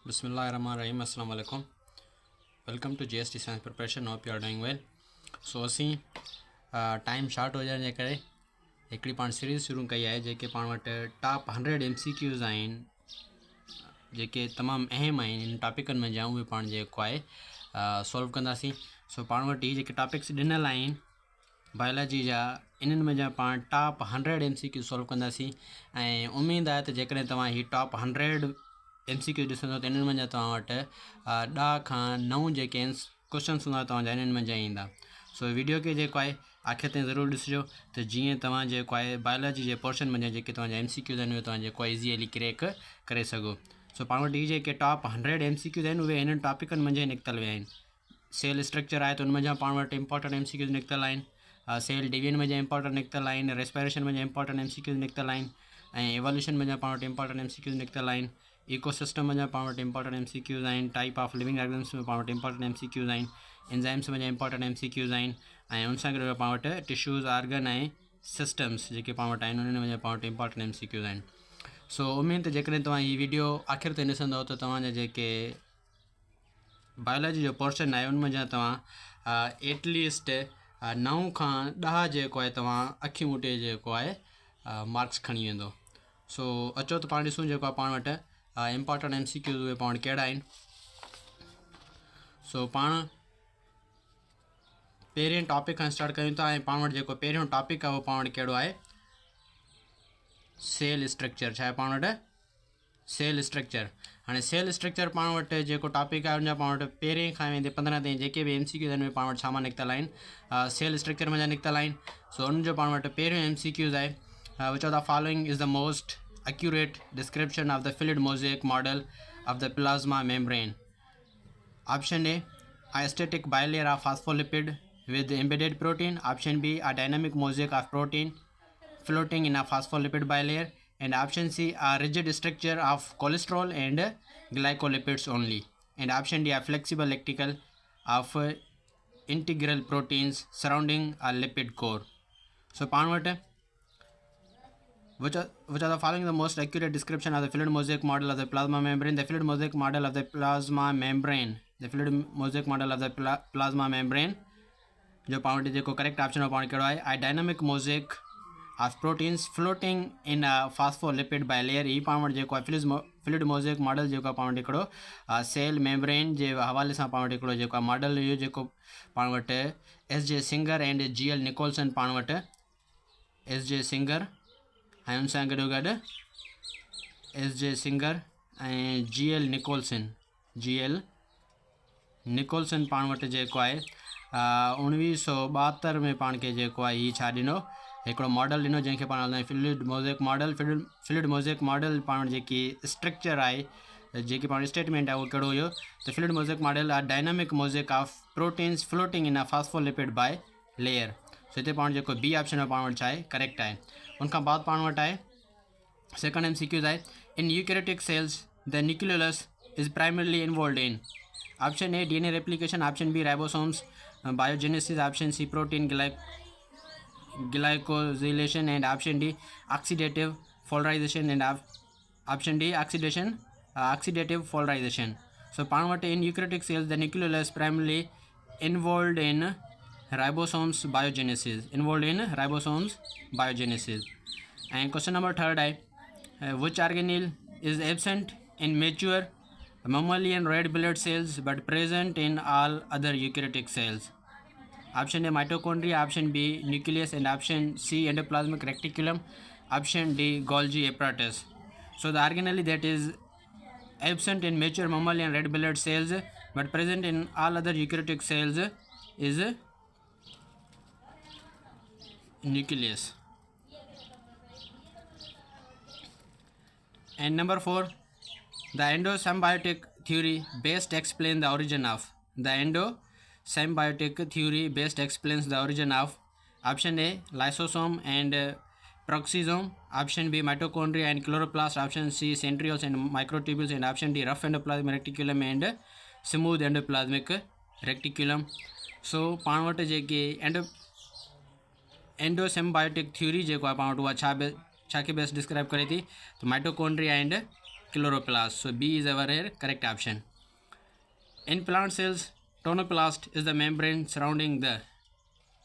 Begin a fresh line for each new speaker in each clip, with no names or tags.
Bismillahirrahmanirrahim. Assalamu alaikum. Welcome to GST Science Preparation. Hope you are doing well. So असीं time short हो जाने करे हिकिड़ी पाण सीरीज़ शुरू कई आहे जेके पाण वटि टॉप 100 MCQs आहिनि जेके तमामु अहम आहिनि इन टॉपिकनि में जा उहे पाण जेको आहे सॉल्व कंदासीं। सो पाण वटि ही जेके टॉपिक्स ॾिनल आहिनि बायोलॉजी जा इन्हनि में जा पाण टॉप 100 MCQ सॉल्व कंदासीं ऐं उमेदु आहे त जेकॾहिं तव्हां ही टॉप 100 MCQ ॾिसंदो त इन्हनि में जा तव्हां वटि 10 खां 9 जेके क्वेश्चन्स हूंदा तव्हांजा इन्हनि में जा ईंदा। सो वीडियो खे जेको आहे आख़िर ताईं ज़रूरु ॾिसिजो त जीअं तव्हां जेको आहे बायोलॉजी जे पोर्शन में जा जेके तव्हांजा MCQs आहिनि उहे तव्हां जेको आहे इज़ीली क्रैक करे सघो। सो पाण वटि ही जेके टॉप 100 MCQs आहिनि उहे हिननि टॉपिकनि में निकितल विया आहिनि। सेल स्ट्रक्चर आहे त उन में जा पाण वटि इंपॉर्टेंट MCQs निकितल आहिनि। सेल डिवीजन में जा इंपॉर्टेंट निकितल आहिनि। रेस्पिरेशन में जा इंपॉर्टेंट MCQs निकितल आहिनि ऐं एवोल्यूशन में जा पाण वटि इंपॉर्टेंट MCQs निकितल आहिनि। इकोसिस्टम में जा पाण वटि इंपॉर्टेंट MCQs आहिनि। टाइप ऑफ लिविंग ऑर्गन्स में पाण वटि इंपॉर्टेंट MCQs आहिनि। एंजाइम्स में जा इंपॉर्टेंट MCQs आहिनि ऐं उन सां गॾु पाण वटि टिश्यूज़ ऑर्गन ऐं सिस्टम्स जेके पाण वटि आहिनि उन्हनि में जा पाण वटि इंपॉर्टेंट MCQs आहिनि। सो उमेद त जेकॾहिं तव्हां हीअ वीडियो आख़िर ताईं ॾिसंदव त तव्हांजा जेके बायोलॉजी जो पोर्शन आहे उन में जा तव्हां एटलीस्ट 9 खां 10 जेको आहे तव्हां अखियूं मुटे जेको आहे मार्क्स खणी वेंदो। सो अचो त पाण ॾिसूं जेको आहे पाण वटि इंपॉर्टेंट MCQs उहे पाण कहिड़ा आहिनि। सो पाण पहिरें टॉपिक खां स्टार्ट कयूं था ऐं पाण वटि जेको पहिरियों टॉपिक आहे उहो पाण वटि कहिड़ो आहे सेल स्ट्रक्चर। छा आहे पाण वटि सेल स्ट्रक्चर। हाणे सेल स्ट्रक्चर पाण वटि जेको टॉपिक आहे उनजा पाण वटि पहिरें खां वेंदे 15 ताईं जेके बि MCQs आहिनि उहे पाण वटि सामान निकितल आहिनि सेल स्ट्रक्चर में जा निकितल आहिनि। सो उनजो पाण वटि पहिरियों MCQs आहे which of the following is the most accurate description of the fluid mosaic model of the plasma membrane. Option A, a static bilayer of phospholipid with embedded protein. Option B, a dynamic mosaic of protein floating in a phospholipid bilayer. And option C, a rigid structure of cholesterol and glycolipids only. And option D, a flexible lacticle of integral proteins surrounding a lipid core. So पाण वटि which are the following the most accurate description of the fluid mosaic model of the plasma membrane. The fluid mosaic model of the plasma membrane. The fluid mosaic model of the plasma membrane जो पाण वटि जेको correct option आहे पाण कहिड़ो आहे a dynamic mosaic of proteins floating in a phospholipid bilayer। ही पाण वटि जेको आहे fluid mosaic model जेको आहे पाण वटि हिकिड़ो सेल मेम्ब्रेन जे हवाले सां पाण वटि हिकिड़ो जेको आहे मॉडल हुयो जेको पाण वटि S.J. Singer and G.L. Nicolson पाण वटि S.J. सिंगर ऐं उन सां गॾो गॾु S.J. सिंगर ऐं G.L. निकोलसन पाण वटि जेको आहे 1972 में पाण खे जेको आहे हीअ छा ॾिनो हिकिड़ो मॉडल ॾिनो जंहिंखे पाण हलंदा आहियूं fluid mosaic model. Fluid mosaic model पाण वटि जेकी स्ट्रक्चर आहे जेकी पाण स्टेटमेंट आहे उहो कहिड़ो हुयो त फ्लूइड मोज़ेक मॉडल आहे dynamic mosaic of proteins floating in a phospholipid bilayer. So हिते पाण जेको बी ऑप्शन आहे पाण वटि छा आहे करेक्ट आहे। उनखां बाद पाण वटि आहे सेकंड MCQs आहे in eukaryotic cells the nucleus is primarily involved in. Option A DNA replication. Option B ribosomes biogenesis. Option C protein glycosylation and option D oxidative polarization and option D oxidative polarization. So पाण वटि in eukaryotic cells the nucleus primarily involved in ribosomes biogenesis and question number 3 आहे which organelle is absent in mature mammalian red blood cells but present in all other eukaryotic cells. Option A mitochondria. Option B nucleus and option C endoplasmic reticulum. Option D Golgi apparatus. So the organelle that is absent in mature mammalian red blood cells but present in all other eukaryotic cells is nucleus. And number 4, the endosymbiotic theory best explains the origin of. The endosymbiotic theory best explains the origin of. Option A lysosome and peroxisome. Option B mitochondria and chloroplast. Option C centrioles and microtubules. And option D rough endoplasmic reticulum and smooth endoplasmic reticulum. So पाण वटि जेके endosymbiotic theory जेको आहे पाण वटि उहा छा खे best describe करे थी तो mitochondria and chloroplast. So B is our correct option. In plant cells, tonoplast is the membrane surrounding the.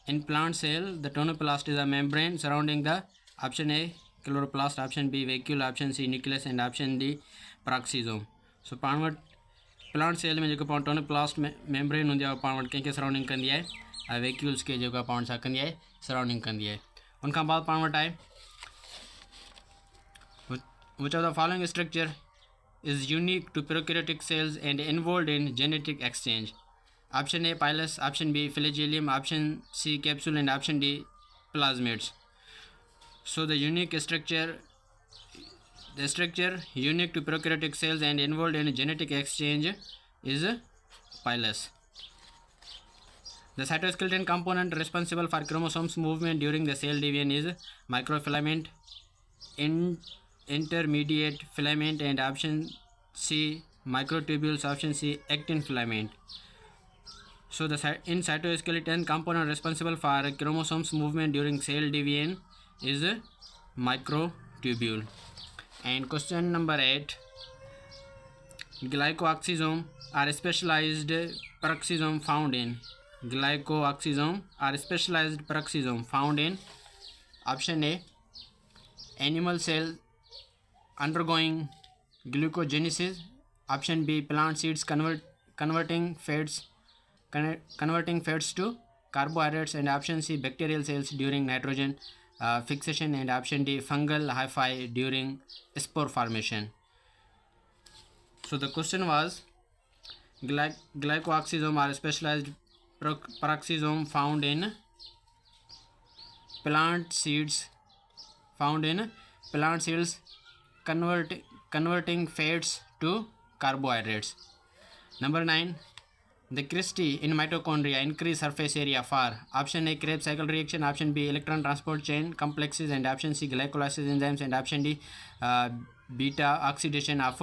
In plant cell, the tonoplast is a membrane surrounding the. Option A chloroplast, option B vacuole, option C nucleus, and option D peroxisome. So पाण वटि plant cell में जेको पाण tonoplast membrane हूंदी आहे पाण वटि कंहिंखे सराउंडिंग कंदी आहे वैक्यूल्स खे जेको पाण छा कंदी आहे सराउंडिंग कंदी आहे उनखां बाद पाण वटि आहे which of the following structure is unique to prokaryotic cells and involved in genetic exchange. Option A pilus, option B flagellum, option C capsule, and option D plasmids. So the structure unique to prokaryotic cells and involved in genetic exchange is pilus. The cytoskeleton component responsible for chromosomes movement during the cell division is microfilament, intermediate filament, and option C microtubules, option C actin filament. So in cytoskeleton component responsible for chromosomes movement during cell division is microtubule. And question number 8, glycoxysome are specialized peroxisome found in. Glycoxysome are specialized peroxisome found in option A animal cell undergoing glucogenesis, option B plant seeds converting fats to carbohydrates, and option C bacterial cells during nitrogen fixation, and option D fungal hyphae during spore formation. So the question was glycoxysome are specialized peroxisome found in plant seeds converting fats to carbohydrates. Number 9, the Christie in mitochondria increase surface area for option A Krebs cycle reaction, option B electron transport chain complexes, and option C glycolysis enzymes, and option D beta oxidation of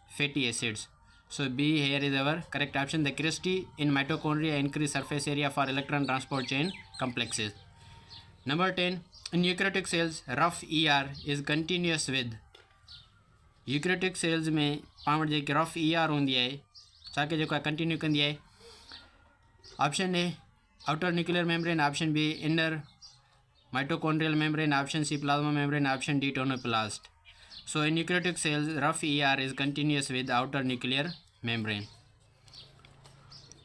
fatty acids. So B here is our correct option. The Christie in mitochondria increase surface area for electron transport chain complexes. Number 10, in eukaryotic cells rough ER is continuous with. Eukaryotic cells में पाण वटि जेकी rough ER हूंदी आहे छाखे जेको आहे continue कंदी आहे option A outer nuclear membrane, option B inner mitochondrial membrane, option C plasma membrane, option D tonoplast. So in eukaryotic cells rough ER is continuous with outer nuclear membrane.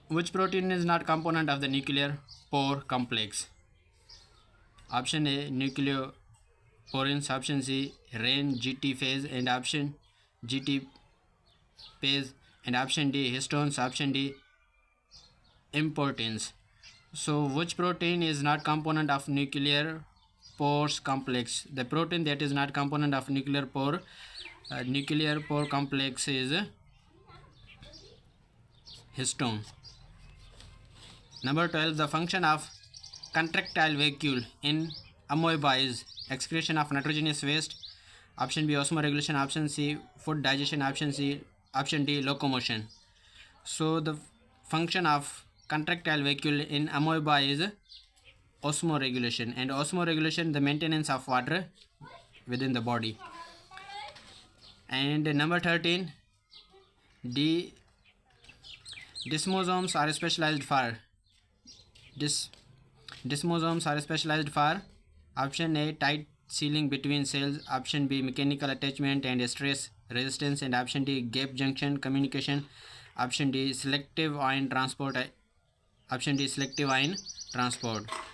Which protein is not component of the nuclear pore complex? Option A nucleoporins, option C RAN GT phase, and option GT phase, and option D histones, option D importins. So which protein is not component of nuclear pores complex? The protein that is not component of nuclear pore complex is histone. Number 12, the function of contractile vacuole in amoeba is excretion of nitrogenous waste, option B osmoregulation, option C food digestion, option D locomotion. So the function of contractile vacuole in amoeba is osmoregulation, and osmoregulation the maintenance of water within the body. And number 13, desmosomes are specialized for option A tight sealing between cells, option B mechanical attachment and stress resistance, and option D gap junction communication, option D selective ion transport,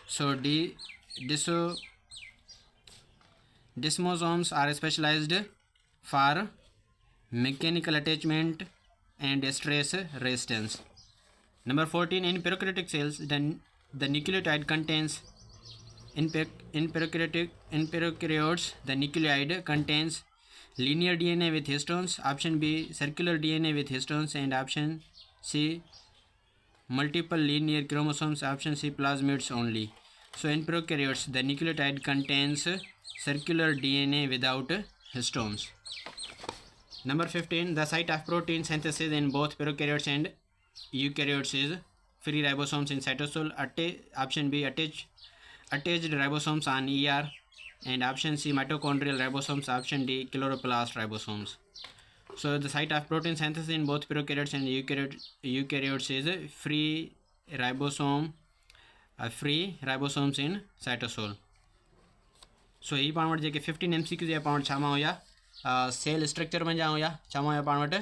So desmosomes are specialized for mechanical attachment and stress resistance. Number 14, in prokaryotic cells the nucleotide contains in prokaryotes the nucleotide contains linear DNA with histones, option B circular DNA with histones, and option C multiple linear chromosomes, option C plasmids only. So in prokaryotes the nucleotide contains circular DNA without histones. Number 15, the site of protein synthesis in both prokaryotes and eukaryotes is free ribosomes in cytosol, option B attached ribosomes on ER, and option C mitochondrial ribosomes, option D chloroplast ribosomes. So the site of protein synthesis in both prokaryotes and eukaryotes is free ribosomes in cytosol. सो ये पाण वटि जेके 15 MCQ या पाण छा मां हुया cell structure में जा हुया छा मां हुया पाण वटि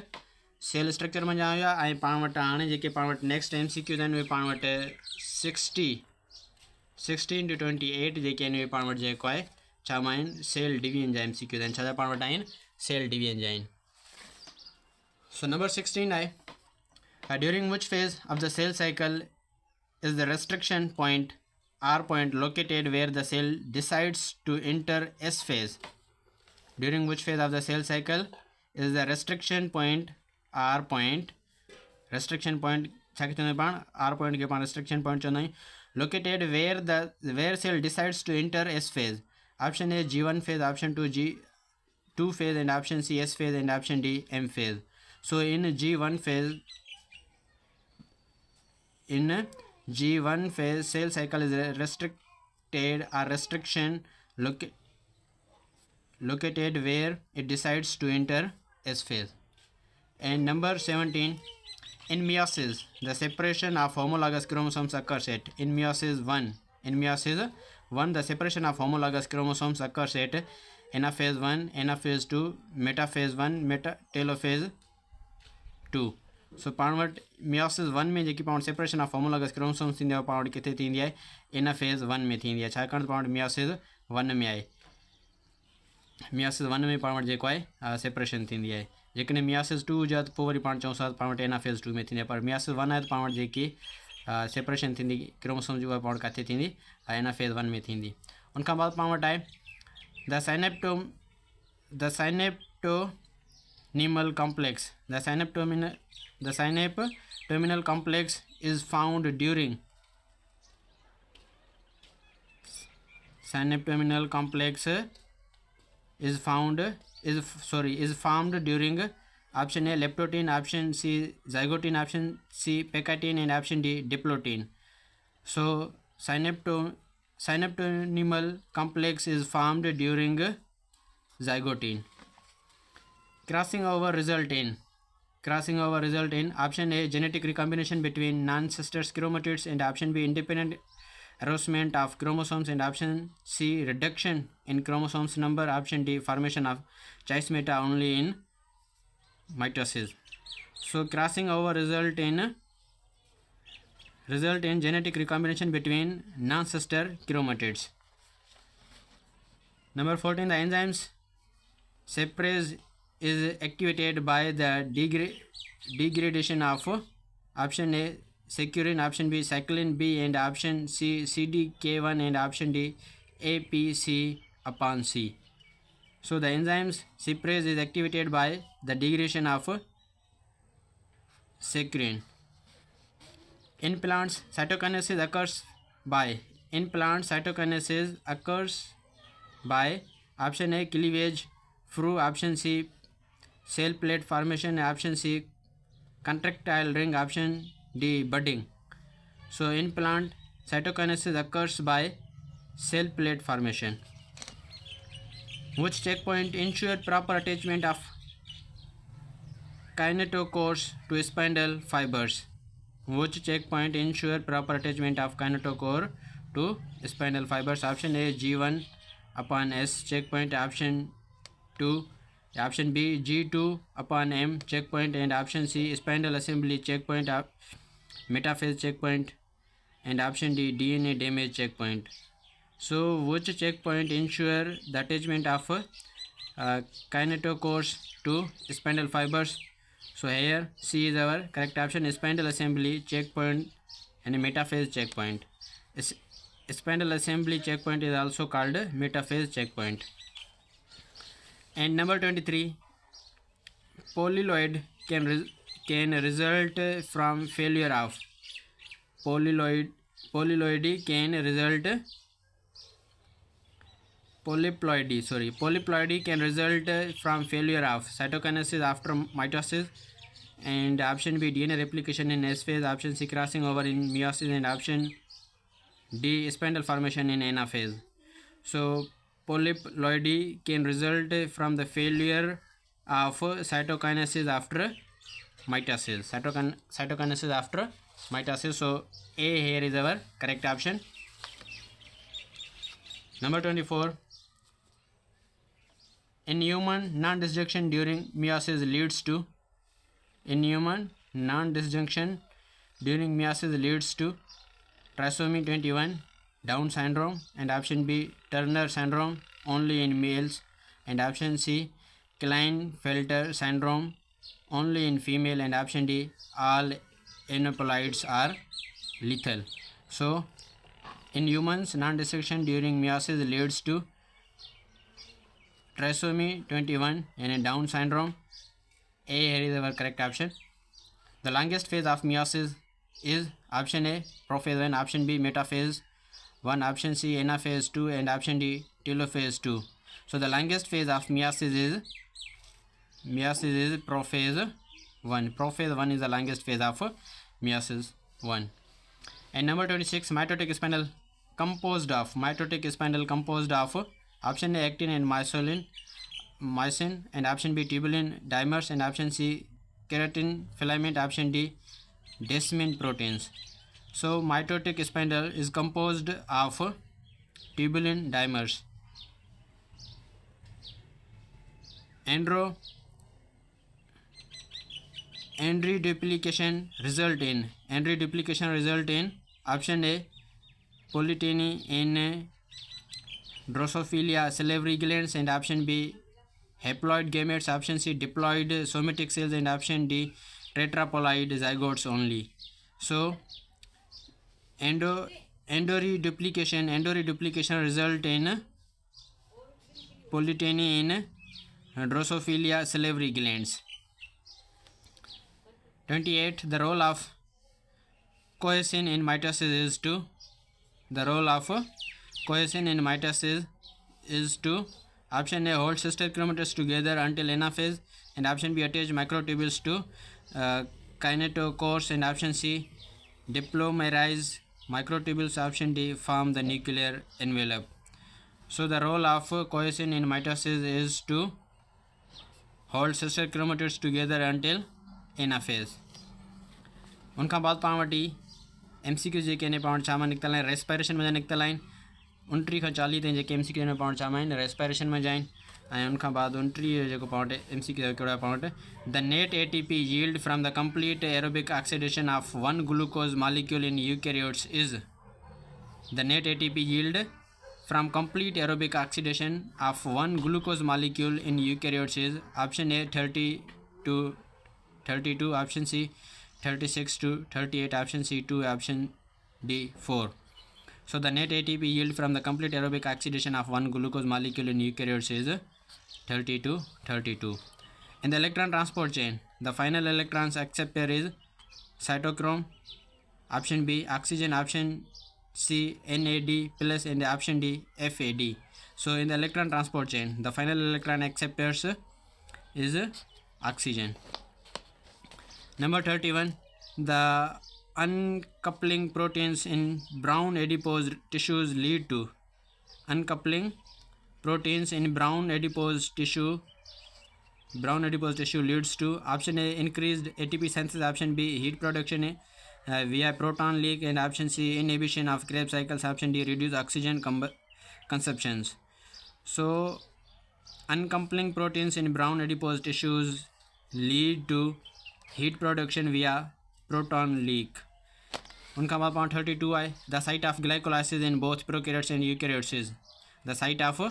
सेल स्ट्रक्चर में जा हुया ऐं पाण वटि हाणे जेके पाण वटि नेक्स्ट MCQ आहिनि उहे पाण वटि 16 to 28 जेके आहिनि उहे पाण वटि जेको आहे छा मां आहिनि सेल डिवीजन जा MCQ आहिनि छा जा पाण वटि आहिनि सेल डिवीजन जा आहिनि. सो नंबर 16 आहे during which phase of the cell cycle is the restriction point R point located where the cell decides to enter S phase. During which phase of the cell cycle is the restriction point R point restriction point R point के पान restriction point चुनाई located where cell decides to enter S phase. Option A G1 phase, option 2 G2 phase, and option C S phase, and option D M phase. So in G1 phase cell cycle is restricted or restriction located where it decides to enter S phase. And number 17, in meiosis the separation of homologous chromosomes occurs at in meiosis 1 the separation of homologous chromosomes occurs at anaphase 1, anaphase 2, metaphase 1, telophase 2. सो पाण वटि meiosis 1 में जेकी पाण separation of homologous chromosomes थींदी आहे पाण वटि किथे थींदी आहे एनाफेज़ 1 में थींदी आहे छाकाणि त पाण वटि मियोसिस 1 में आहे मियोसिस 1 में पाण वटि जेको आहे सेपरेशन थींदी आहे जेकॾहिं मियोसिस 2 हुजे त पोइ वरी पाण चऊं था पाण वटि एनाफेज़ 2 में थींदी आहे पर मियोसिस 1 आहे त पाण वटि जेकी सेपरेशन थींदी क्रोमोसोम जी उहा पाण वटि किथे थींदी एनाफेज़ 1 में थींदी. उनखां बाद पाण वटि आहे the synaptonemal complex. The synaptonemal complex is found during formed during option A leptotin, option C zygotin, option C pectin, and option D diplotin. So synaptonemal complex is formed during zygotin. Crossing over result in option A genetic recombination between non-sister chromatids, and option B independent arrangement of chromosomes, and option C reduction in chromosomes number, option D formation of chiasmata only in mitosis. So crossing over result in genetic recombination between non-sister chromatids. Number 14, the enzymes separase is activated by the degradation of option A securin, option B cyclin B, and option C CDK1, and option D APC upon C. So the enzymes separase is activated by the degradation of securin. In plants, cytokinesis occurs by option A cleavage through, option C cell plate formation, option C contractile ring, option D budding. So in plant cytokinesis occurs by cell plate formation. Which checkpoint ensure proper attachment of kinetochores to spindle fibers? Which checkpoint ensure proper attachment of kinetochore to spindle fibers? Option A G1 upon S checkpoint, option B G2 upon M checkpoint, and option C spindle assembly checkpoint, metaphase checkpoint, and option D DNA damage checkpoint. So which checkpoint ensure the attachment of kinetochores to spindle fibers? So here C is our correct option, spindle assembly checkpoint and metaphase checkpoint. Spindle assembly checkpoint is also called metaphase checkpoint. And number 23, polyploidy can result from failure of polyploidy can result from failure of cytokinesis after mitosis, and option B DNA replication in S phase, option C crossing over in meiosis, and option D spindle formation in anaphase. So polyploidy can result from the failure of cytokinesis after mitosis. Cytokinesis after mitosis. So A here is our correct option. Number 24. In human, non-disjunction during meiosis leads to. In human, non-disjunction during meiosis leads to trisomy 21, Down syndrome, and option B, Turner syndrome only in males, and option C, Klinefelter syndrome only in female, and option D, all aneuploids are lethal. So in humans, non-dissection during meiosis leads to trisomy 21 and Down syndrome. A here is our correct option. The longest phase of meiosis is option A, prophase 1, option B, metaphase 1, option C, anaphase 2, and option D, telophase 2. So the longest phase of meiosis is prophase 1. Prophase 1 is the longest phase of meiosis 1. And number 26, mitotic spindle composed of option A, actin and myosin, and option B, tubulin dimers, and option C, keratin filament, option D, desmin proteins. So mitotic spindle is composed of tubulin dimers. Androduplication result in option A, polyteny in Drosophila salivary glands, and option B, haploid gametes, option C, diploid somatic cells, and option D, tetraploid zygotes only. So endoreduplication result in polyteny in Drosophila salivary glands. 28. The role of cohesin in mitosis is to option A, hold sister chromatins together until anaphase, and option B, attach microtubules to kinetochores, and option C, diplomerize microtubules, option D, form the nuclear envelope. So the role of cohesin in mitosis is to hold sister chromatins together until anaphase. उनका बाद पाण वटि MCQ जेके ने पाण छा मां निकितल आहिनि respiration में निकितल आहिनि 29 खां 40 ताईं जेके MCQ में पाण छा मां आहिनि रेस्पिरेशन में जाइन ऐं उनखां बाद 29 जेको पाण वटि MCQ कहिड़ो आहे पाण वटि the net ATP yield from the complete aerobic oxidation of one glucose molecule in eukaryotes is the net ATP yield from complete aerobic oxidation of one glucose molecule in eukaryotes is option A, 30 to 32, option C, 36 to 38, option C, 2, option D, 4. So the net ATP yield from the complete aerobic oxidation of one glucose molecule in eukaryotes is 30 to 32. In the electron transport chain, the final electrons accept pair is cytochrome, option B, oxygen, option C, NAD plus, and option D, FAD. So in the electron transport chain, the final electron accept pairs is oxygen. Number 31, the uncoupling proteins in brown adipose tissues lead to uncoupling proteins in brown adipose tissue leads to option A, increased ATP synthesis, option B, heat production via proton leak, and option C, inhibition of Krebs cycles, option D, reduced oxygen consumptions. So uncoupling proteins in brown adipose tissues lead to heat production via proton leak. उनका बाद point 32 आए the site of glycolysis in both prokaryotes and eukaryotes is the site of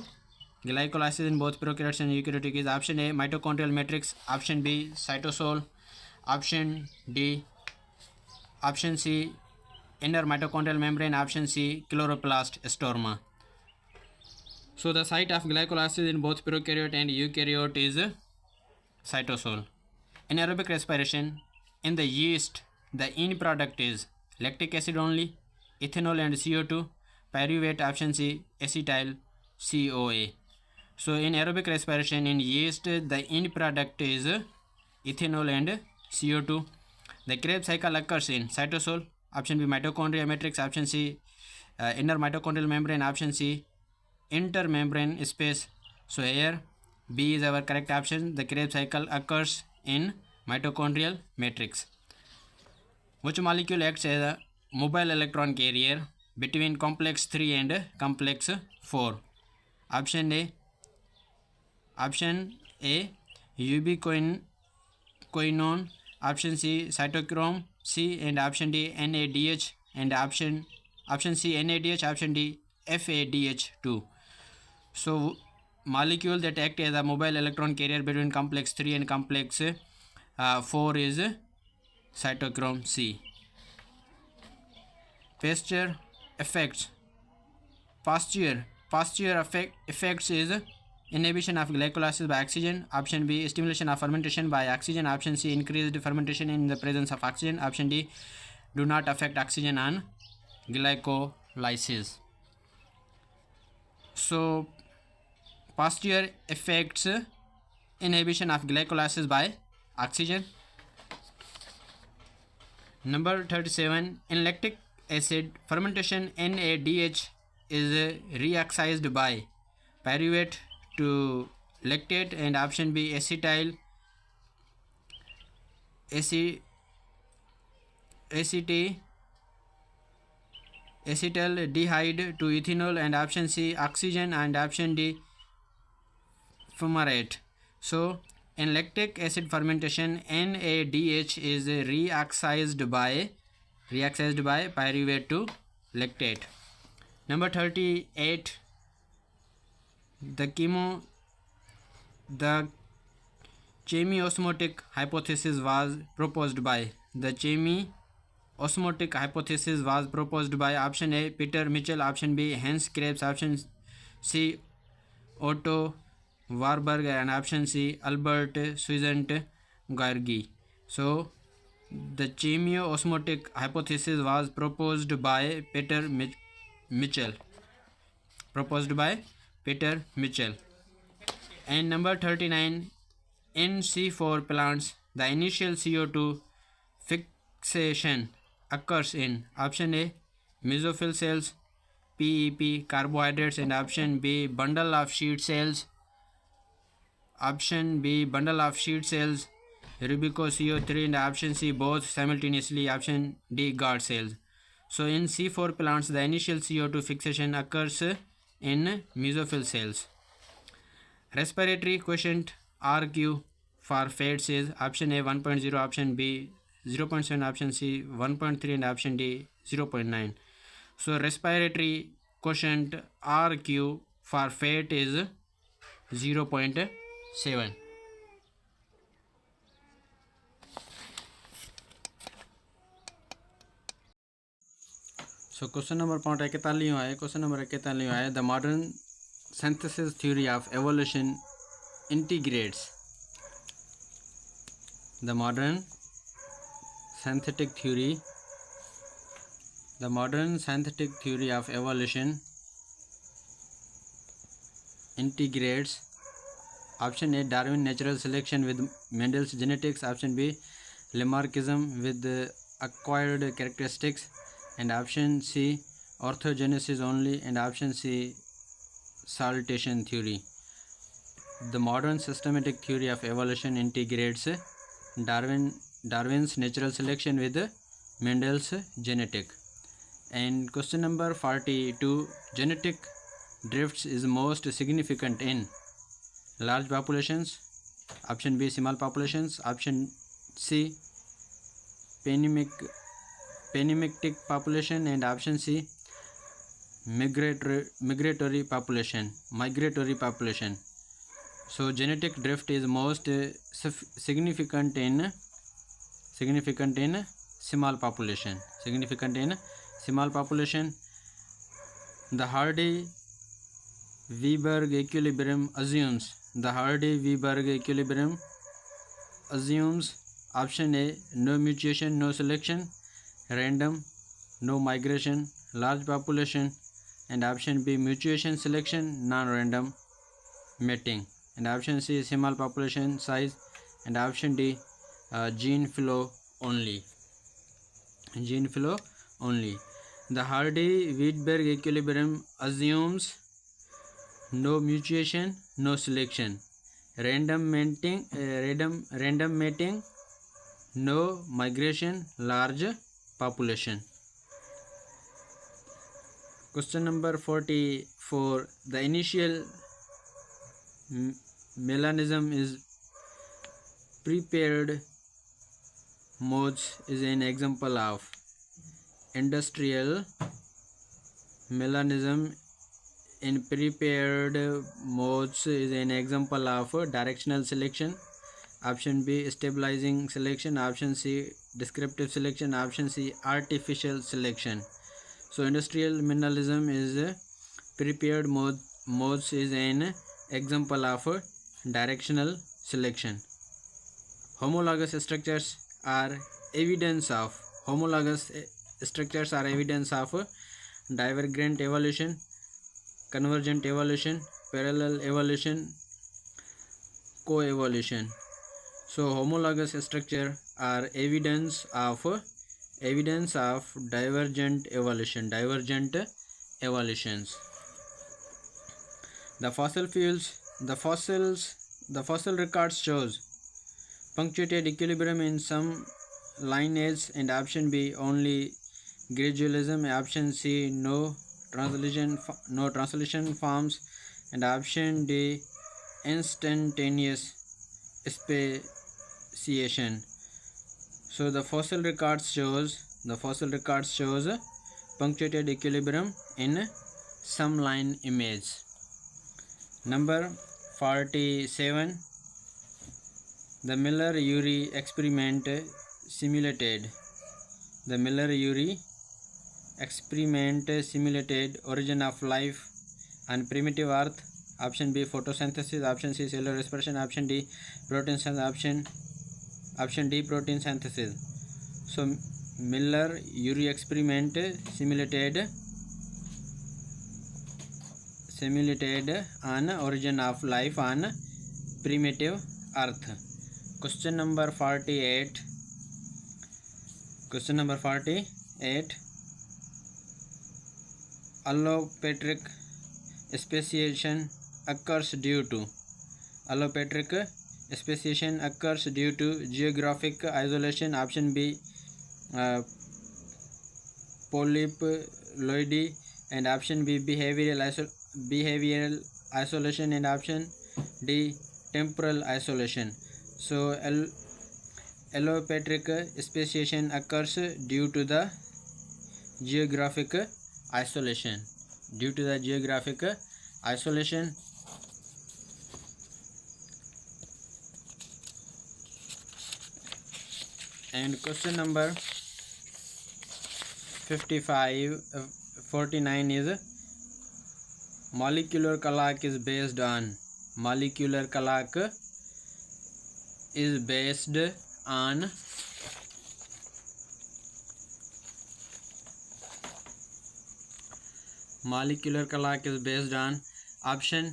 glycolysis in both prokaryotes and eukaryotic is option A mitochondrial matrix, option B cytosol, option D option C inner mitochondrial membrane, option C chloroplast stroma. So the site of glycolysis in both prokaryote and eukaryote is cytosol. In aerobic respiration, in the yeast, the end product is lactic acid only, ethanol and CO2, pyruvate, option C acetyl CoA. So in aerobic respiration in yeast, the end product is ethanol and CO2. The Krebs cycle occurs in cytosol, option B mitochondria matrix, option C inner mitochondrial membrane, option C intermembrane space. So here B is our correct option. The Krebs cycle occurs in mitochondrial matrix. Which molecule acts as a mobile electron carrier between complex 3 and complex 4? Option A ubiquinone, option C cytochrome C, and option D NADH, and option C NADH, option D FADH2. So molecule that act as a mobile electron carrier between complex 3 and complex 4 is cytochrome C. Pasteur effects is inhibition of glycolysis by oxygen. Option B stimulation of fermentation by oxygen. Option C increased fermentation in the presence of oxygen. Option D do not affect oxygen on glycolysis. So Pasteur affects inhibition of glycolysis by oxygen. Number 37, in lactic acid fermentation, NADH is reoxidized by pyruvate to lactate, and option B acetaldehyde to ethanol, and option C oxygen, and option D fumarate. So in lactic acid fermentation, NADH is reoxidized by pyruvate to lactate. Number 38, the chemiosmotic hypothesis was proposed by. The chemiosmotic hypothesis was proposed by option A Peter Mitchell, option B Hans Krebs, option C Otto Warburg, and option C Albert Suizant Gargi. So the chemiosmotic hypothesis was proposed by Peter Mitchell. And number 39, in C4 plants, the initial CO2 fixation occurs in option A mesophyll cells, PEP carbohydrates, and option B bundle of sheet cells, rubico-CO3, and option C both simultaneously, option D guard cells. So in C4 plants, the initial CO2 fixation occurs in mesophyll cells. Respiratory quotient RQ for fats is option A 1.0, option B 0.7, option C 1.3, and option D 0.9. So respiratory quotient RQ for fat is 0.7. So question number 41 है. The modern synthesis theory of evolution integrates. The modern synthetic theory of evolution integrates option A Darwin natural selection with Mendel's genetics, option B Lamarckism with acquired characteristics, and option C orthogenesis only, and option C saltation theory. The modern systematic theory of evolution integrates Darwin's natural selection with Mendel's genetic. And question number 42, genetic drifts is most significant in large populations, option B small populations, option C panemitic population, and option C migratory population. So genetic drift is most significant in small population. The Hardy-Weinberg equilibrium assumes option A no mutation, no selection, random, no migration, large population, and option B mutation, selection, non-random mating, and option C small population size, and option D gene flow only. The Hardy-Weinberg equilibrium assumes no mutation, no selection, random mating, no migration, large population. Question number 44. The initial melanism is prepared modes is an example of industrial melanism in prepared modes is an example of directional selection. Option B, stabilizing selection. Option C, descriptive selection. Option C, artificial selection. So industrial melanism is prepared modes is an example of directional selection. Homologous structures are evidence of divergent evolution, convergent evolution, parallel evolution, coevolution. So homologous structure are evidence of divergent evolutions. The fossil records shows punctuated equilibrium in some lineage, and option B, only gradualism. Option C, no translation forms, and option D, instantaneous speciation. So the fossil records shows punctuated equilibrium in some line image. Number 47. The Miller-Urey experiment simulated origin of life on primitive Earth. Option B, photosynthesis. Option C, cellular respiration. Option D, protein synthesis. Option D, protein synthesis. So Miller-Urey experiment simulated on origin of life on primitive Earth. Question number 48. Allopatric speciation occurs due to geographic isolation. Option B, polyploidy, and option B, behavioral isolation, and option D, temporal isolation. So allopatric speciation occurs due to the geographic isolation. And question number 49 is molecular clock is based on molecular clock is based on option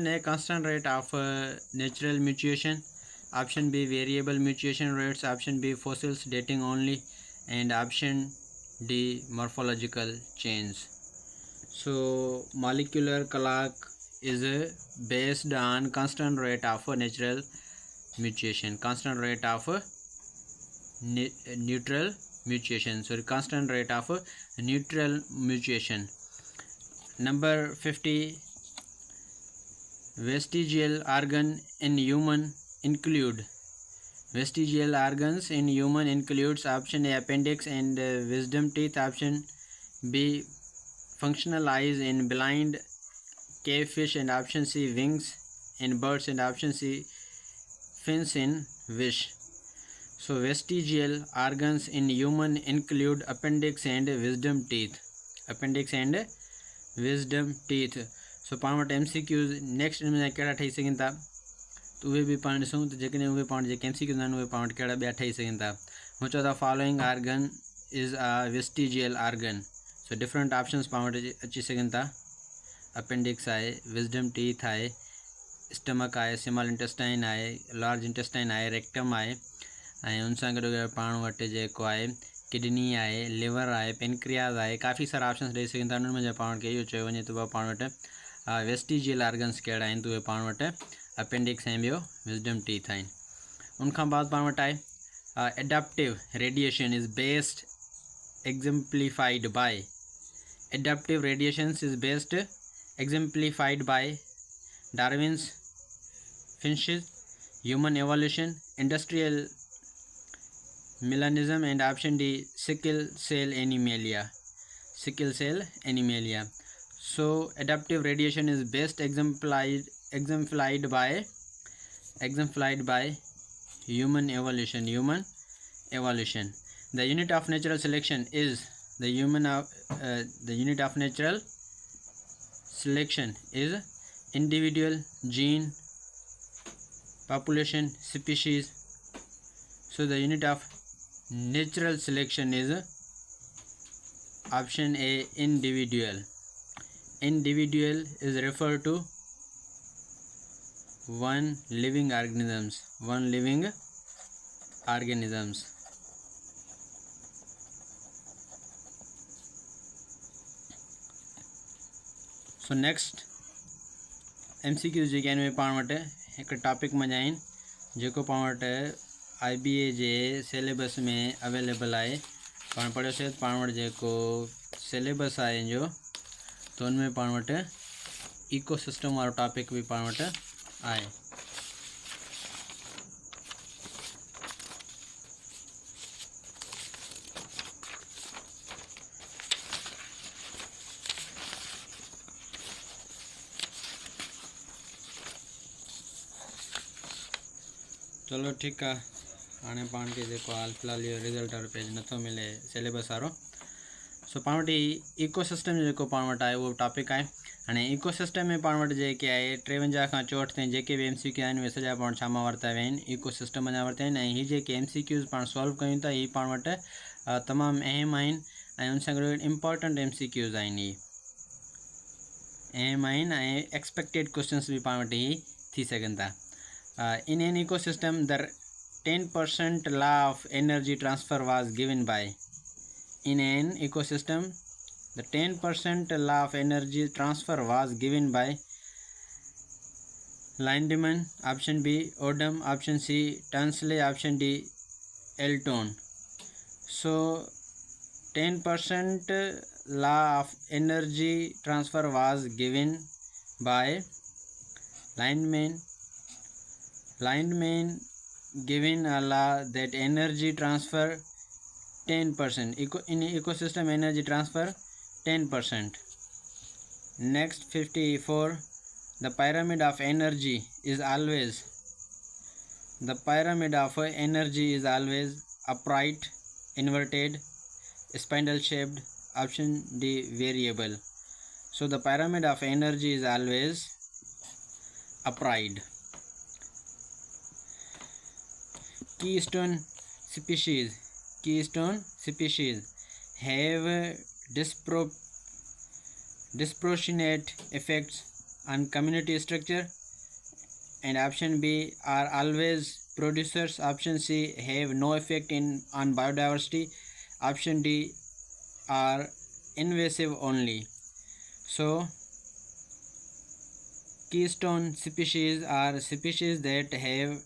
A, constant rate of natural mutation. Option B, variable mutation rates. Option B, fossils dating only, and option D, morphological change. So molecular clock is based on constant rate of natural mutation, constant rate of neutral mutation. So constant rate of neutral mutation. Number 50. Vestigial organs in human includes option A, appendix and wisdom teeth. Option B, functional eyes in blind cavefish, and option C, wings in birds, and option C, fins in fish. So vestigial organs in human include appendix and wisdom teeth. सो पाण वटि MCQs next में कहिड़ा ठही सघनि था त उहे बि पाण ॾिसूं त जेकॾहिं उहे पाण जेके MCQs आहिनि उहे पाण वटि कहिड़ा ॿिया ठही सघनि था। हू चओ था following organ is a vestigial organ. So different options पाण वटि अची सघनि था। अपेंडिक्स आहे, विजडम टीथ आहे, स्टमक आहे, स्मॉल इंटेस्टाइन आहे, लार्ज इंटेस्टाइन आहे, रेक्टम आहे ऐं उन सां गॾु पाण वटि जेको आहे किडनी आहे, लिवर आहे, पेनक्रियाज़ आहे, काफ़ी सारा ऑप्शंस ॾेई सघनि था। उन्हनि में पाण खे इहो चयो वञे त पाण वटि वेस्टिजियल ऑर्गन्स कहिड़ा आहिनि, त उहे पाण वटि अपेंडिक्स ऐं ॿियो विज़डम टीथ आहिनि। उनखां बाद पाण वटि आहे adaptive radiation is based exemplified by adaptive radiations is best exemplified by Darwin's finches, human evolution, industrial melanism, and option D, sickle cell anemia. Sickle cell anemia. So adaptive radiation is best exemplified by human evolution. The unit of natural selection is the unit of natural selection is individual, gene, population, species. So the unit of natural selection is option A, individual. Individual is referred to one living organisms. So next MCQs जेके आहिनि पाण वटि हिकु topic में आहिनि जेको पाण वटि IBA जे syllabus में अवेलेबल आहे। पाण पढ़ियोसीं पाण वटि जेको सिलेबस आहे जो तो उनमें पाण वटि इकोसिस्टम वारो टॉपिक भी पाण वटि आहे। चलो ठीक है, हाँ पान के जो हाल फिलहाल ये रिजल्ट वारो पेज नथो मिले सिलेबस वारो। सो पाण वटि इकोसिस्टम जो पाण वटि आहे वो टॉपिक है। हाँ इकोसिस्टम में पाण वटि जेके आहे 53 खां 64 ताईं जेके भी MCQ आहिनि उहे सॼा पाण छा मां वरिता विया आहिनि, इकोसिस्टम जा वरिता आहिनि। ऐं हीअ जेके MCQs पाण सॉल्व कयूं था हीअ पाण वटि तमामु अहम आहिनि ऐं उन सां गॾु इम्पॉर्टेंट MCQs आहिनि। अहम आहिनि ऐं एक्सपेक्टेड क्वेश्चंस भी पाण वटि ही थी सघनि था। In an ecosystem, the 10% law of energy transfer was given by. In an ecosystem, the 10% law of energy transfer was given by Lindemann, option B, Odum, option C, Tansley, option D, Elton. So 10% law of energy transfer was given by Lindemann given a law that energy transfer 10%. In ecosystem energy transfer 10%. Next 54. The pyramid of energy is always upright, inverted, spindle shaped. Option D, variable. So the pyramid of energy is always upright. Keystone species have disproportionate effects on community structure, and option B are always producers. Option C have no effect on biodiversity. Option D are invasive only. So keystone species are species that have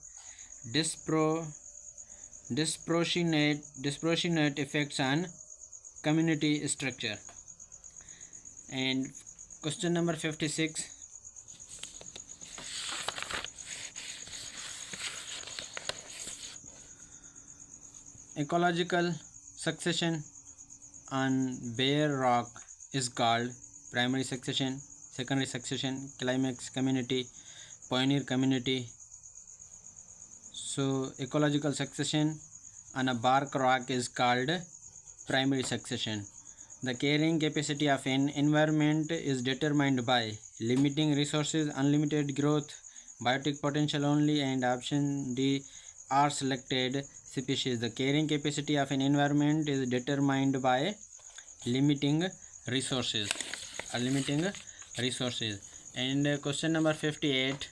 disproportionate effects on community structure. And question number 56. Ecological succession on bare rock is called primary succession, secondary succession, climax community, pioneer community. So ecological succession on a bark rock is called primary succession. The carrying capacity of an environment is determined by limiting resources, unlimited growth, biotic potential only, and option D are selected species. The carrying capacity of an environment is determined by limiting resources. And question number 58.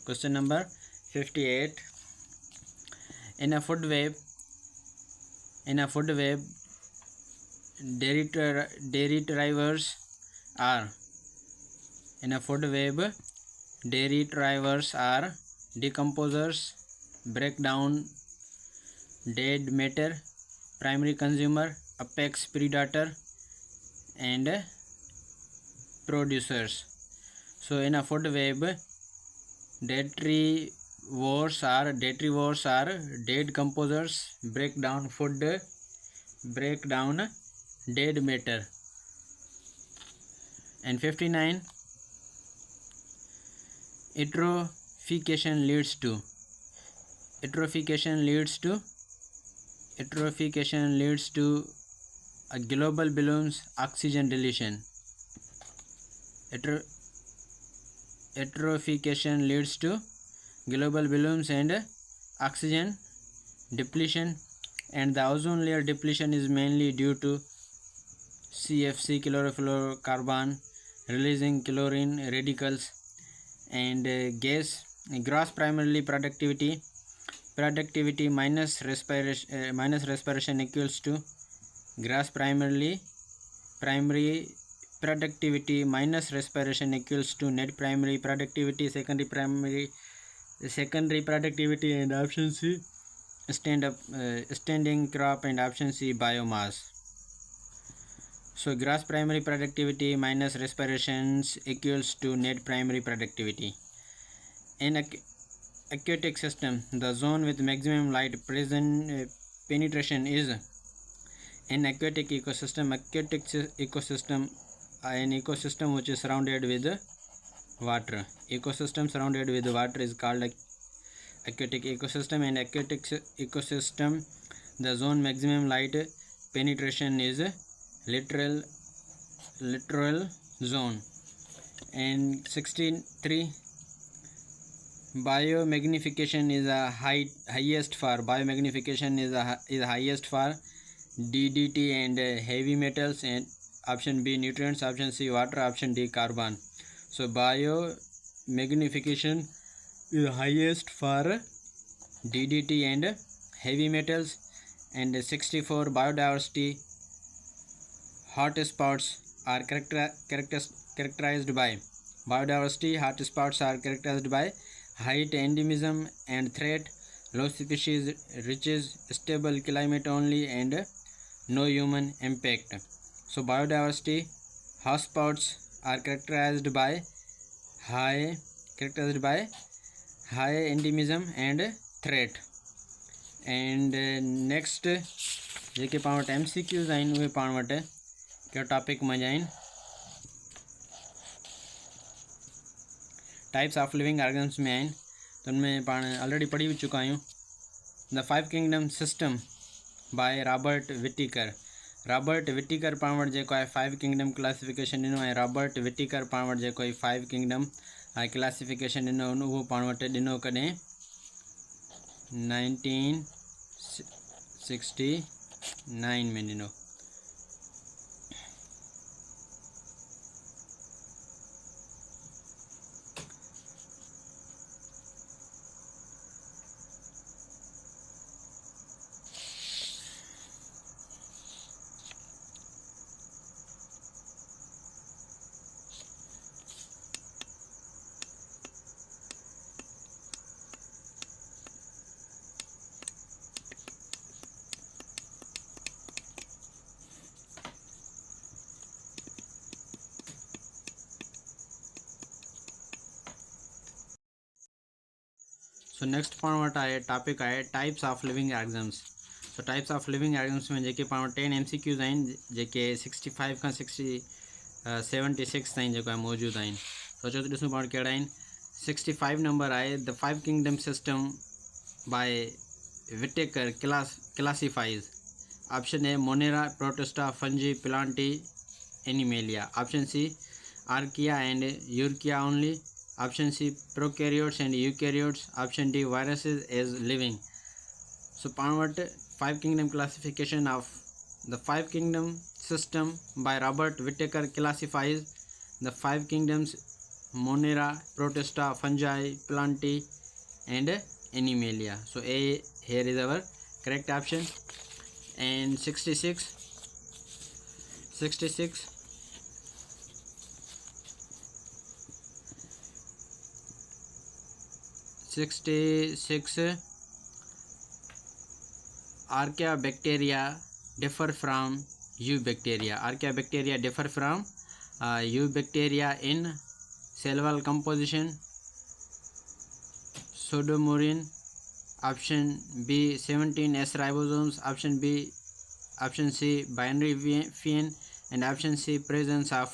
Question number 58. In a food web, dairy drivers are decomposers, break down dead matter, primary consumer, apex predator, and producers. So in a food web, detrivores are dead composers, break down dead matter. And 59. Eutrophication leads to a global balloon's oxygen deletion. Eutrophication leads to global balloons and oxygen depletion, and the ozone layer depletion is mainly due to CFC, chlorofluorocarbon, releasing chlorine radicals, and gross primary productivity minus respiration equals to gross primary productivity minus respiration equals to net primary productivity, secondary productivity, and option C standing crop, and option C biomass. So gross primary productivity minus respirations equals to net primary productivity. In aquatic system, the zone with maximum light penetration is an aquatic ecosystem. An ecosystem which is surrounded with water. Ecosystem surrounded with water is called aquatic ecosystem. And aquatic ecosystem, the zone maximum light penetration is littoral zone. And 63. Biomagnification is highest for DDT and heavy metals, and option B nutrients, option C water, option D carbon. So biomagnification is highest for DDT and heavy metals. And 64. Biodiversity hotspots are characterized by height, endemism and threat, low species riches, stable climate only, and no human impact. So biodiversity hotspots are characterized by high endemism and threat. And next जेके पाण वटि MCQs आहिनि उहे पाण वटि कहिड़ो topic में आहिनि types of living organs में आहिनि तो उनमें पाण ऑलरेडी पढ़ी चुका आहियूं the 5 kingdom system by Robert विटिकर पाण वटि जेको आहे 5 किंगडम क्लासिफिकेशन ॾिनो आहे रॉबर्ट विटिकर पाण वटि जेको आहे 5 किंगडम क्लासिफिकेशन ॾिनो उहो पाण वटि ॾिनो कॾहिं 1969 में ॾिनो सो नेक्स्ट पाण वटि आहे टॉपिक आहे types of living organs so types of living organs में जेके पाण वटि 10 MCQs आहिनि जेके 65 खां 76 ताईं जेको आहे मौजूदु आहिनि सोचो त ॾिसूं पाण कहिड़ा आहिनि 65 नंबर आहे the 5 kingdom system by Whittaker classifies option A monera protista fungi plantae animalia option C archaea and यूर्किया only option C prokaryotes and eukaryotes, option D viruses as living. So पाण वटि 5 kingdom classification of the 5 kingdom system by Robert Whittaker classifies the 5 kingdoms Monera, Protista, fungi, plantae, and Animalia. So A here is our correct option. And 66 Archaebacteria differ from Eubacteria. Archaebacteria differ from Eubacteria in cell wall composition, pseudomorine, option B 17 S ribosomes, option C binary FIN, and option C presence of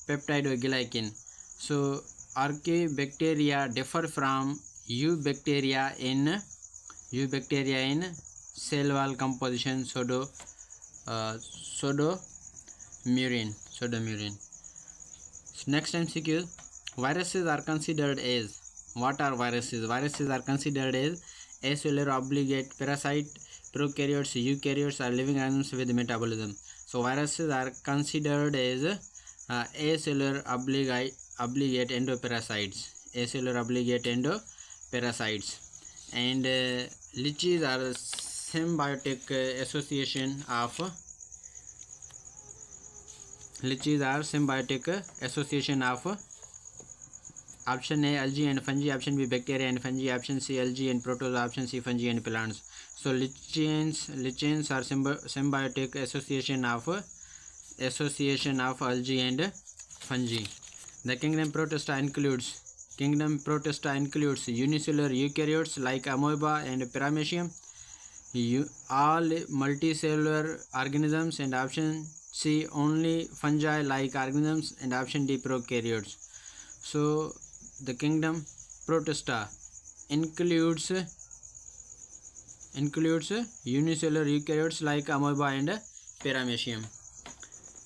peptidoglycan. So Archaebacteria differ from Eubacteria in cell wall composition, pseudomurine. Next MCQ. Viruses are considered as, what are viruses? Viruses are considered as acellular obligate parasite, prokaryotes, eukaryotes are living organisms with metabolism. So viruses are considered as acellular obligate endoparasites. And liches are symbiotic association of option A algae and fungi, option B bacteria and fungi, option C algae and protozoa, option C fungi and plants. So lichens are symbiotic association of algae and fungi. The kingdom Protista includes unicellular eukaryotes like amoeba and paramecium, all multicellular organisms, and option C only fungi like organisms, and option D prokaryotes. So the kingdom Protista includes unicellular eukaryotes like amoeba and paramecium.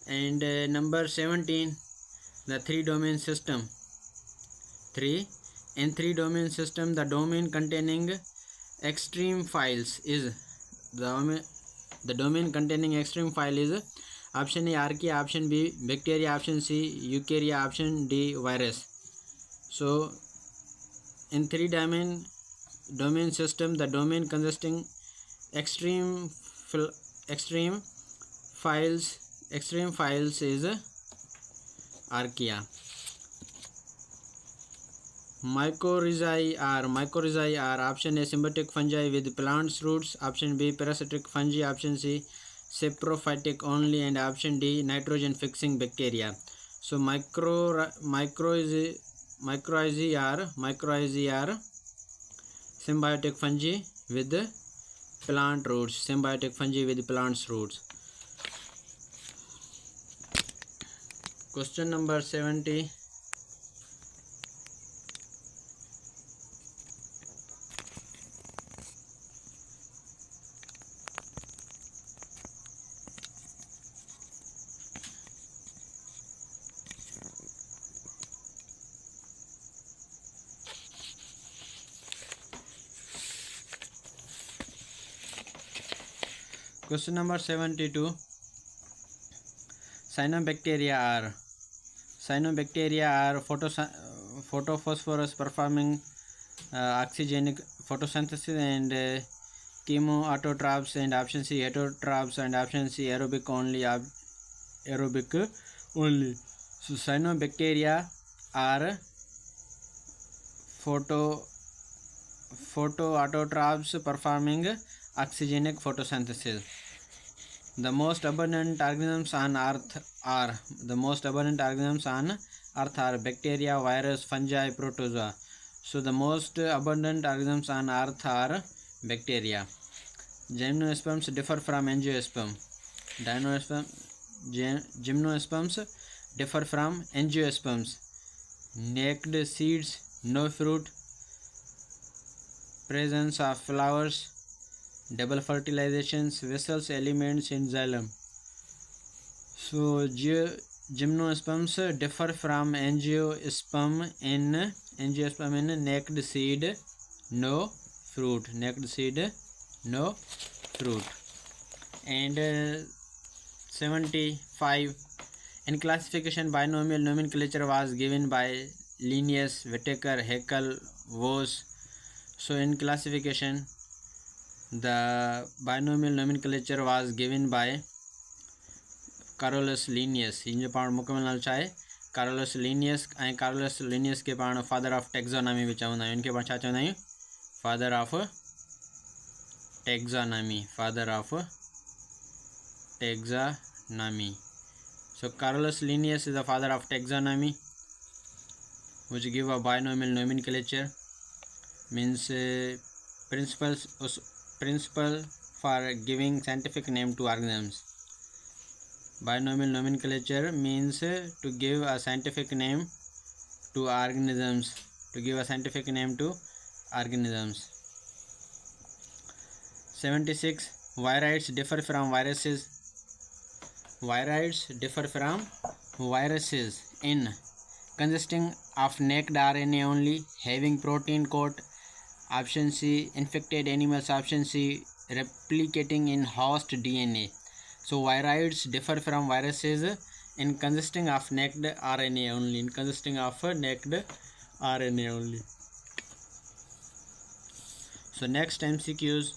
And number 17, the three-domain system. In three-domain system, the domain containing extreme files is the domain containing extreme file is option A archaea, option B bacteria, option C eukarya, option D virus. So in three-domain system, the domain consisting extreme files is archaea. Mycorrhizae are option A symbiotic fungi with plants roots, option B parasitic fungi, option C saprophytic only, and option D nitrogen fixing bacteria. So mycorrhizae are symbiotic fungi with plant roots. Question number 70. Question number 72. Cyanobacteria are photophosphorus performing oxygenic photosynthesis and chemoautotrophs, and option C heterotrophs, and option C aerobic only. So cyanobacteria are photoautotrophs performing oxygenic photosynthesis. The most abundant organisms on earth are bacteria, virus, fungi, protozoa. So the most abundant organisms on earth are bacteria. Gymnosperms differ from angiosperm. Gymnosperms differ from angiosperms. Naked seeds, no fruit, presence of flowers, double fertilizations, vessels, elements in xylem. So gymnosperms differ from angiosperm in naked seed, no fruit. And 75. In classification, binomial nomenclature was given by Linnaeus, Whittaker, Haeckel, Woese. So in classification, the binomial nomenclature was given by Carolus Linnaeus. इन जो पाण मुकम्मल नालो छा आहे Carolus Linnaeus ऐं Carolus Linnaeus के पाण father of taxonomy भी चवंदा आहियूं. इनके पाण छा चवंदा आहियूं? Father of taxonomy. Father of taxonomy. So Carolus Linnaeus is the father of taxonomy, which give a binomial nomenclature, means principle for giving scientific name to organisms. Binomial nomenclature means to give a scientific name to organisms. To give a scientific name to organisms. 76. Virids differ from viruses. Virids differ from viruses in consisting of naked RNA only, having protein coat. Option C, infected animals. Option C, replicating in host DNA. So virids differ from viruses in consisting of naked RNA only. In consisting of naked RNA only. So next MCQs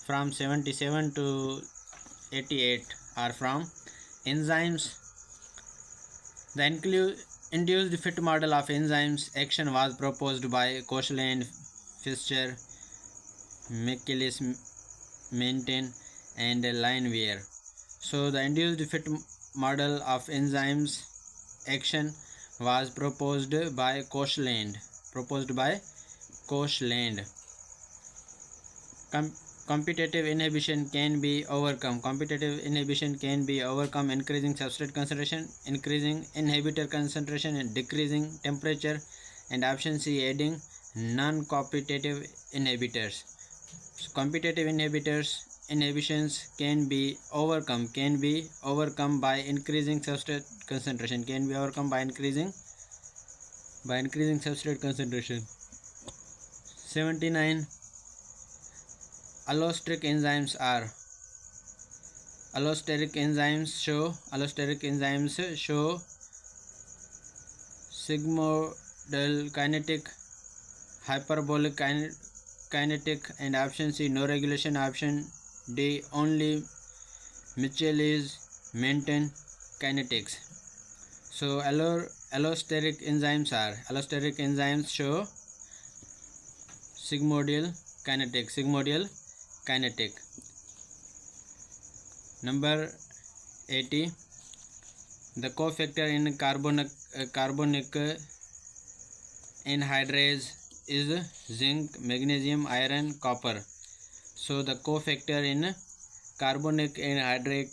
from 77 to 88 are from enzymes. The induced fit model of enzymes action was proposed by Koshland, Fischer, Michaelis, Menten, and Lineweir. So the induced fit model of enzymes action was proposed by Koshland. Competitive inhibition can be overcome. Competitive inhibition can be overcome increasing substrate concentration, increasing inhibitor concentration, and decreasing temperature. And option C, adding non-competitive inhibitors. So competitive inhibitions can be overcome by increasing substrate concentration. Can be overcome by increasing substrate concentration. 79. Allosteric enzymes show sigmoidal kinetic, hyperbolic kinetic, and option C, no regulation. Option D, only Michaelis-Menten kinetics. So allosteric enzymes show sigmoidal kinetic. Number 80. The cofactor in carbonic anhydrase is zinc, magnesium, iron, copper. So the cofactor in carbonic anhydrase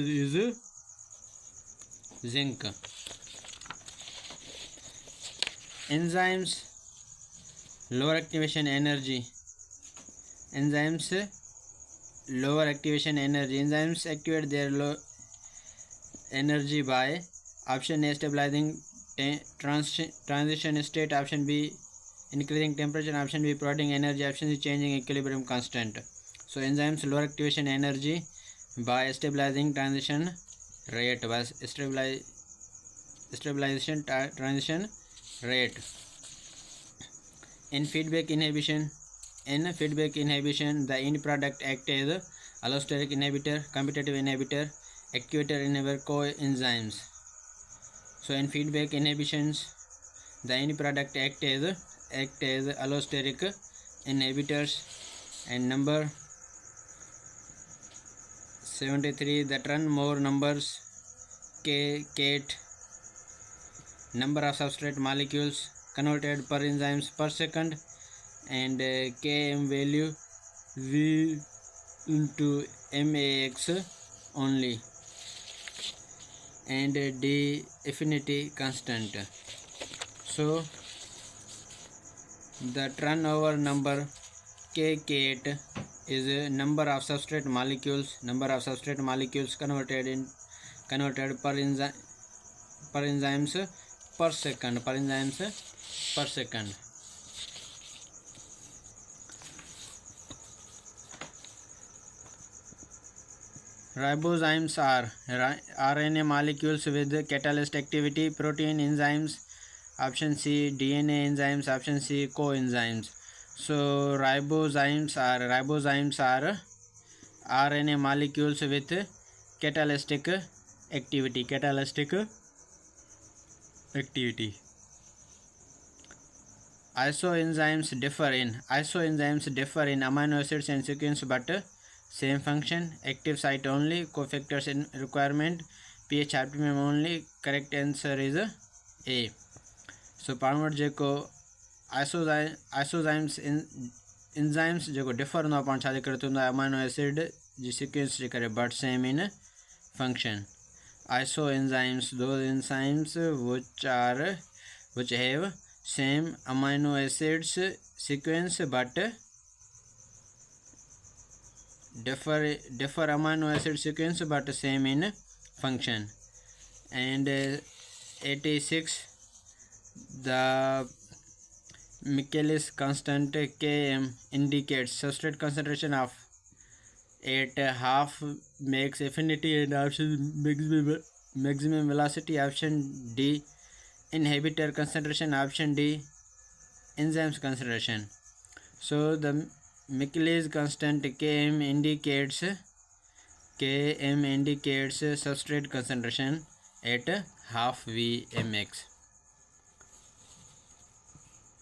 is zinc. Enzymes lower activation energy. Enzymes activate their low energy by option A, stabilizing transition state, option B, increasing temperature, option B, providing energy, option C, changing equilibrium constant. So enzymes lower activation energy by stabilizing transition rate, transition rate. In feedback inhibition, the end product acts as allosteric inhibitor, competitive inhibitor, activator inhibitor, coenzymes. So in feedback inhibitions, the end product acts as allosteric inhibitors. And number 73, the turn more numbers Kate, number of substrate molecules converted per enzymes per second, and Km value V into max only, and D affinity constant. So the turnover number Kate is a number of substrate molecules converted per enzymes per second. Ribozymes are RNA molecules with catalyst activity. Protein enzymes, option C. DNA enzymes, option C. coenzymes. So ribozymes are RNA molecules with catalytic activity. Isoenzymes differ in amino acids and sequence but same function. Active site only, cofactors in requirement, pH optimum only. Correct answer is A. So पाणवट जेको आइसोजाइम्स enzymes जेको differ हुंदो आहे पाण छा करे थो amino acid जी sequence जे करे but same in function. Isoenzymes, those enzymes which have same amino acids sequence but differ amino acid sequence but same in function. And 86, the Michaelis constant Km indicates substrate concentration of at half makes affinity and option maximum velocity. Option D inhibitor concentration, option D enzymes concentration. So the Michaelis constant Km indicates substrate concentration at half Vmx.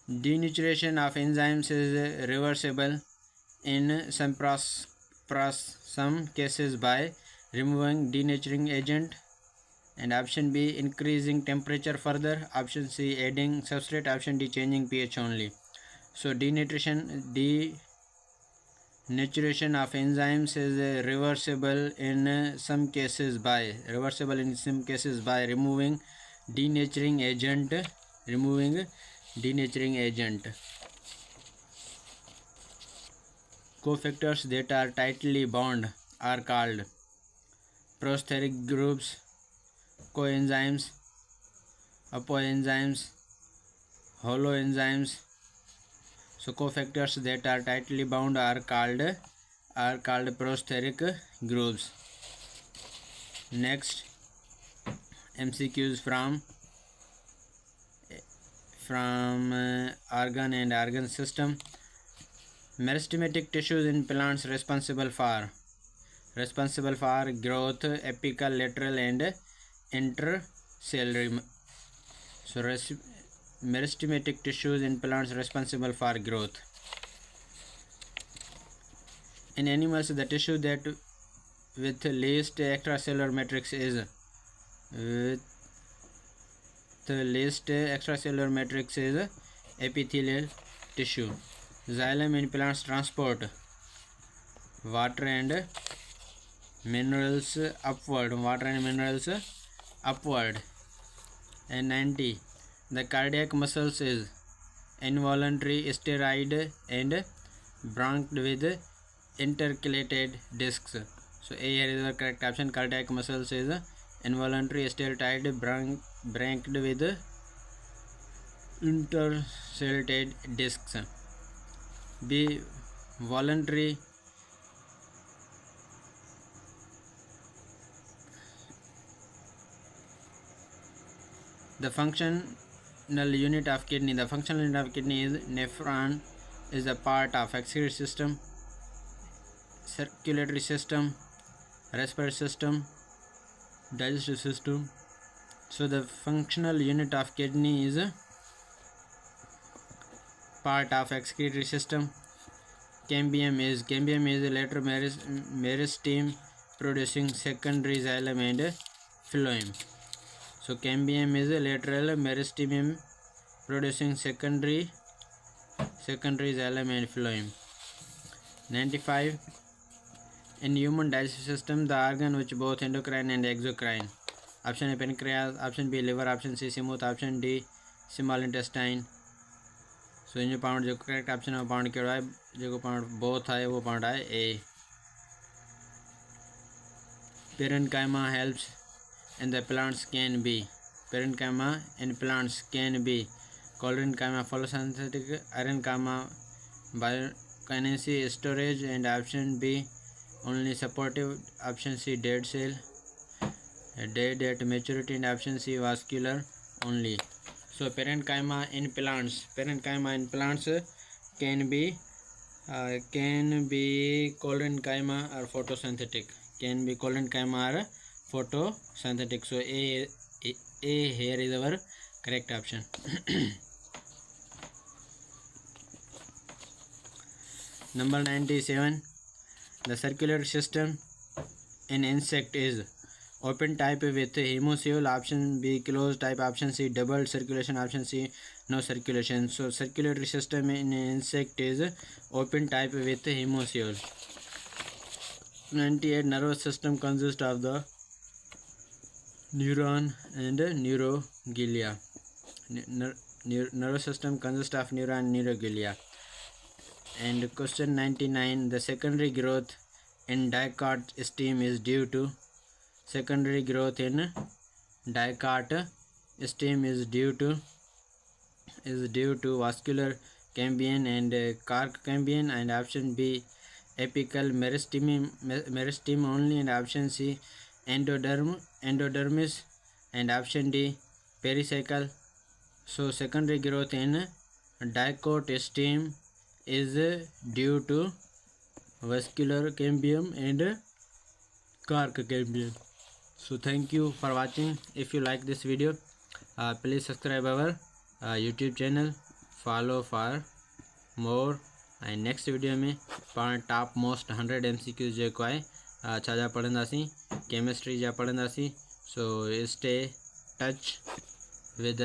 Denaturation of enzymes is reversible in some cases by removing denaturing agent. And option B increasing temperature further, option C adding substrate, option D changing pH only. So denaturation of enzymes is reversible in some cases by removing denaturing agent. Cofactors that are tightly bound are called prosthetic groups, coenzymes, apoenzymes, holoenzymes. So cofactors that are tightly bound are called prosthetic groups. Next, MCQs from organ and organ system. Meristematic tissues in plants responsible for growth, apical, lateral and intercellular. So meristematic tissues in plants responsible for growth. In animals, the tissue that with least extracellular matrix is epithelial tissue. Xylem in plants transport water and minerals upward. And 90, the cardiac muscles is involuntary, steroid and branched with intercalated discs. So A here is the correct option. Cardiac muscles is involuntary, steroid, branched with intercalated discs. B voluntary. The functional unit of kidney. The functional unit of kidney is nephron, is a part of excretory system, circulatory system, respiratory system, digestive system. So the functional unit of kidney is a part of excretory system. Cambium is a lateral meristeme producing secondary xylem and phloem. So cambium is a lateral meristeme producing secondary xylem and phloem. 95, in human digestive system, the organ which both endocrine and exocrine. Option A pancreas, option B liver, option C smooth, option D small intestine. So इन जो pound जो correct option है pound केड़ा है जो pound both है वो pound है A. Parenchyma helps in the plants can be parenchyma in plants can be collerenchyma photosynthetic, arenchyma biokinesis storage, and option B only supportive, option C dead cell, dead at maturity, and option C vascular only. So parenchyma in plants can be collenchyma or photosynthetic, so a here is our correct option. Number 97, the circulatory system in insect is open type with hemisphere, option B closed type, option C double circulation, option C no circulation. So circulatory system in insect is open type with hemisphere. 98, nervous system consists of the neuron and neuroglia. Nervous system consists of neuron and neuroglia. And question 99, the secondary growth in dicot stem is due to vascular cambium and Cork cambium, and option B apical meristem only, and option C endodermis, and option D pericycle. So secondary growth in dicot stem is due to vascular cambium and Cork cambium. So thank you for watching. If you like this video, please subscribe our YouTube channel, follow for more, and next video में पाण top most 100 MCQ जेको आहे छा जा पढ़ंदासीं, chemistry जा पढ़ंदासीं. So stay touch with